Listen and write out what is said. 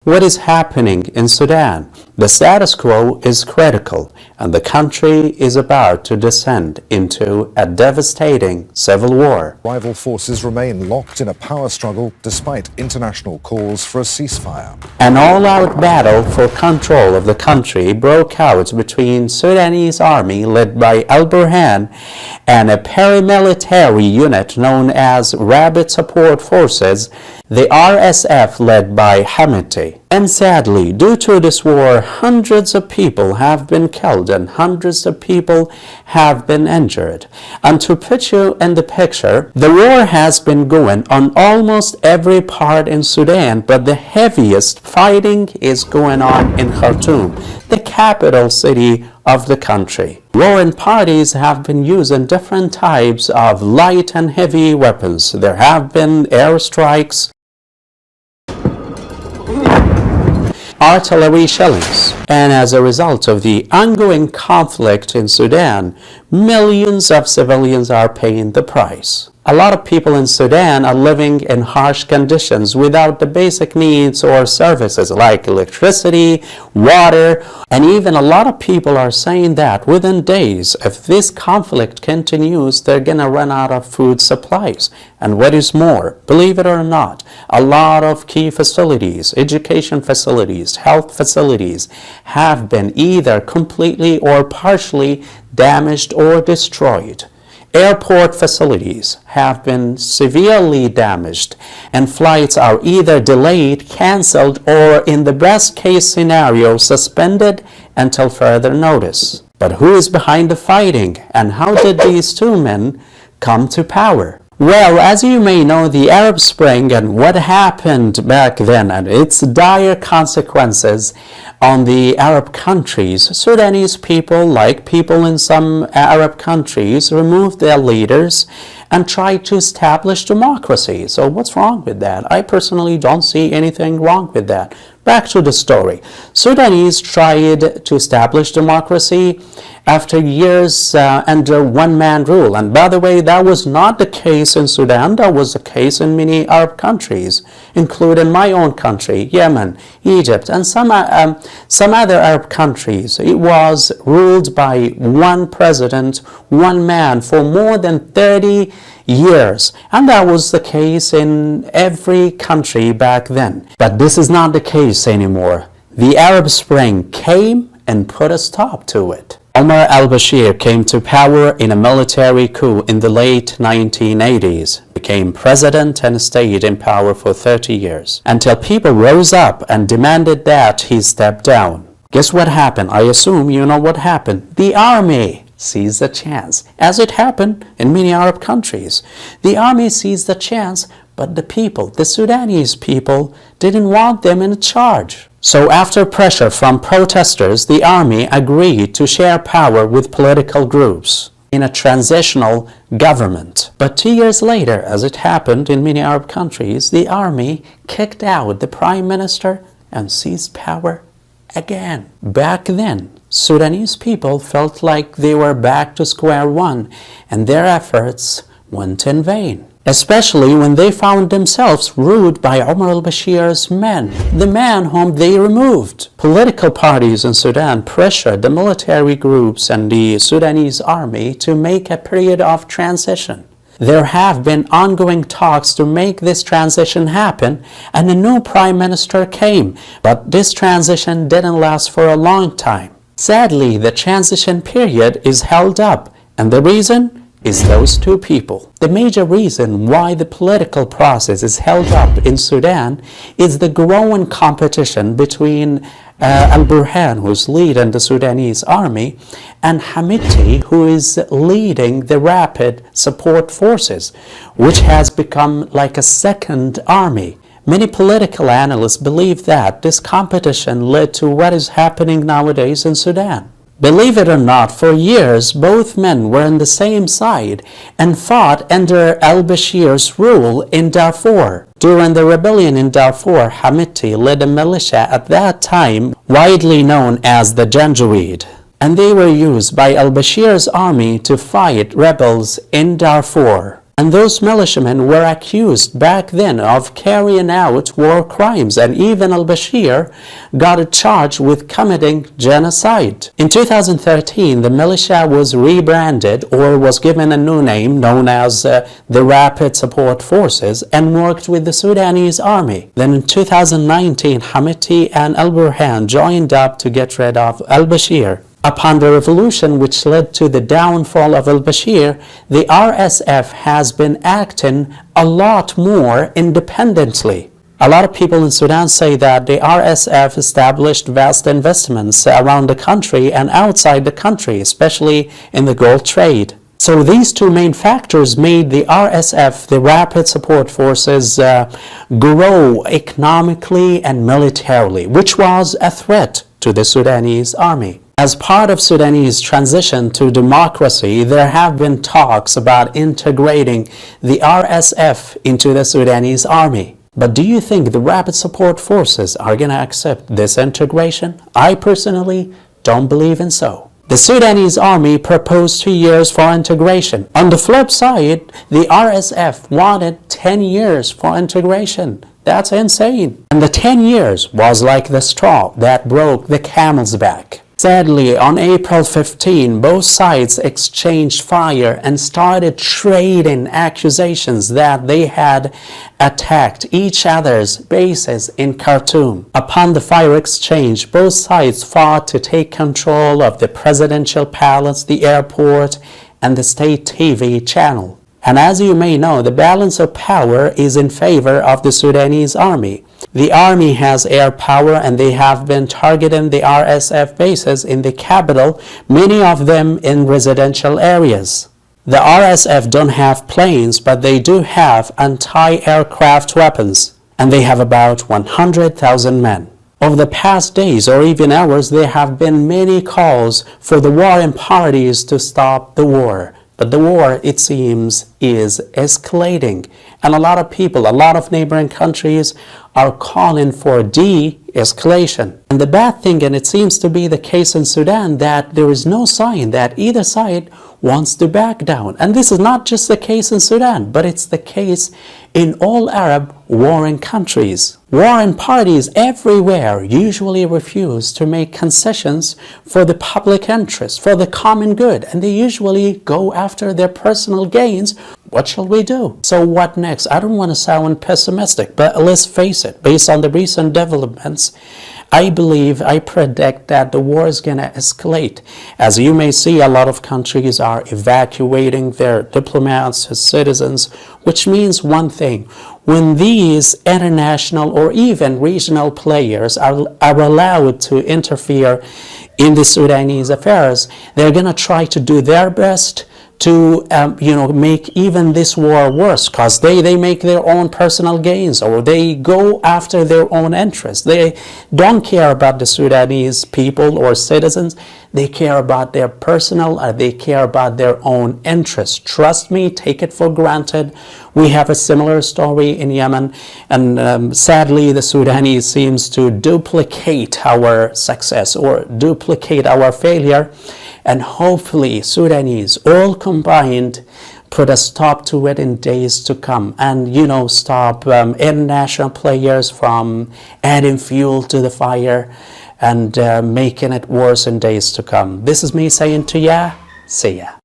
What is happening in Sudan? The status quo is critical, and the country is about to descend into a devastating civil war. Rival forces remain locked in a power struggle despite international calls for a ceasefire. An all-out battle for control of the country broke out between Sudanese army led by Al-Burhan and a paramilitary unit known as Rapid Support Forces, the RSF led by Hamidti. And sadly, due to this war, hundreds of people have been killed and hundreds of people have been injured. And to put you in the picture, the war has been going on almost every part in Sudan, but the heaviest fighting is going on in Khartoum, the capital city of the country. Warring parties have been using different types of light and heavy weapons. There have been airstrikes, artillery shellings, and as a result of the ongoing conflict in Sudan, millions of civilians are paying the price. A lot of people in Sudan are living in harsh conditions without the basic needs or services like electricity, water, and even a lot of people are saying that within days, if this conflict continues, they're gonna run out of food supplies. And what is more, believe it or not, a lot of key facilities, education facilities, health facilities have been either completely or partially damaged or destroyed. Airport facilities have been severely damaged, and flights are either delayed, cancelled, or in the best case scenario, suspended until further notice. But who is behind the fighting, and how did these two men come to power? Well, as you may know, the Arab Spring and what happened back then and its dire consequences on the Arab countries, Sudanese people, like people in some Arab countries, removed their leaders and tried to establish democracy. So what's wrong with that? I personally don't see anything wrong with that. Back to the story. Sudanese tried to establish democracy after years under one-man rule. And by the way, that was not the case in Sudan. That was the case in many Arab countries, including my own country, Yemen, Egypt, and some other Arab countries. It was ruled by one president, one man for more than 30 years. And that was the case in every country back then. But this is not the case anymore. The Arab Spring came and put a stop to it. Omar al-Bashir came to power in a military coup in the late 1980s, became president and stayed in power for 30 years, until people rose up and demanded that he step down. Guess what happened? I assume you know what happened. The army seized the chance, as it happened in many Arab countries. The army seized the chance, but the people, the Sudanese people, didn't want them in charge. So after pressure from protesters, the army agreed to share power with political groups in a transitional government. But 2 years later, as it happened in many Arab countries, the army kicked out the prime minister and seized power again. Back then, Sudanese people felt like they were back to square one, and their efforts went in vain, especially when they found themselves ruled by Omar al-Bashir's men, the man whom they removed. Political parties in Sudan pressured the military groups and the Sudanese army to make a period of transition. There have been ongoing talks to make this transition happen, and a new prime minister came, but this transition didn't last for a long time. Sadly, the transition period is held up, and the reason is those two people. The major reason why the political process is held up in Sudan is the growing competition between Al-Burhan, who's leading the Sudanese army, and Hamidti, who is leading the Rapid Support Forces, which has become like a second army. Many political analysts believe that this competition led to what is happening nowadays in Sudan. Believe it or not, for years both men were on the same side and fought under al-Bashir's rule in Darfur. During the rebellion in Darfur, Hamidti led a militia at that time widely known as the Janjaweed, and they were used by al-Bashir's army to fight rebels in Darfur. And those militiamen were accused back then of carrying out war crimes, and even al-Bashir got charged with committing genocide. In 2013, the militia was rebranded or was given a new name known as the Rapid Support Forces and worked with the Sudanese army. Then in 2019, Hamiti and al-Burhan joined up to get rid of al-Bashir. Upon the revolution which led to the downfall of al-Bashir, the RSF has been acting a lot more independently. A lot of people in Sudan say that the RSF established vast investments around the country and outside the country, especially in the gold trade. So these two main factors made the RSF, the Rapid Support Forces, grow economically and militarily, which was a threat to the Sudanese army. As part of Sudanese transition to democracy, there have been talks about integrating the RSF into the Sudanese army. But do you think the Rapid Support Forces are going to accept this integration? I personally don't believe in so. The Sudanese army proposed 2 years for integration. On the flip side, the RSF wanted 10 years for integration. That's insane. And the 10 years was like the straw that broke the camel's back. Sadly, on April 15, both sides exchanged fire and started trading accusations that they had attacked each other's bases in Khartoum. Upon the fire exchange, both sides fought to take control of the presidential palace, the airport, and the state TV channel. And as you may know, the balance of power is in favor of the Sudanese army. The army has air power and they have been targeting the RSF bases in the capital, many of them in residential areas. The RSF don't have planes, but they do have anti-aircraft weapons, and they have about 100,000 men. Over the past days or even hours, there have been many calls for the warring parties to stop the war. But the war, it seems, is escalating. And a lot of people, a lot of neighboring countries are calling for de-escalation. And the bad thing, and it seems to be the case in Sudan, that there is no sign that either side wants to back down. And this is not just the case in Sudan, but it's the case in all Arab warring countries. Warring parties everywhere usually refuse to make concessions for the public interest, for the common good, and they usually go after their personal gains. What shall we do? So what next? I don't want to sound pessimistic, but let's face it, based on the recent developments, I predict that the war is going to escalate. As you may see, a lot of countries are evacuating their diplomats, citizens, which means one thing. When these international or even regional players are allowed to interfere in the Sudanese affairs, they're going to try to do their best to make even this war worse, because they make their own personal gains, or they go after their own interests. They don't care about the Sudanese people or citizens. They care about their personal, they care about their own interests. Trust me, take it for granted. We have a similar story in Yemen, and sadly the Sudanese seems to duplicate our success or duplicate our failure. And hopefully Sudanese, all combined, put a stop to it in days to come, and stop international players from adding fuel to the fire and making it worse in days to come. This is me saying to ya, see ya.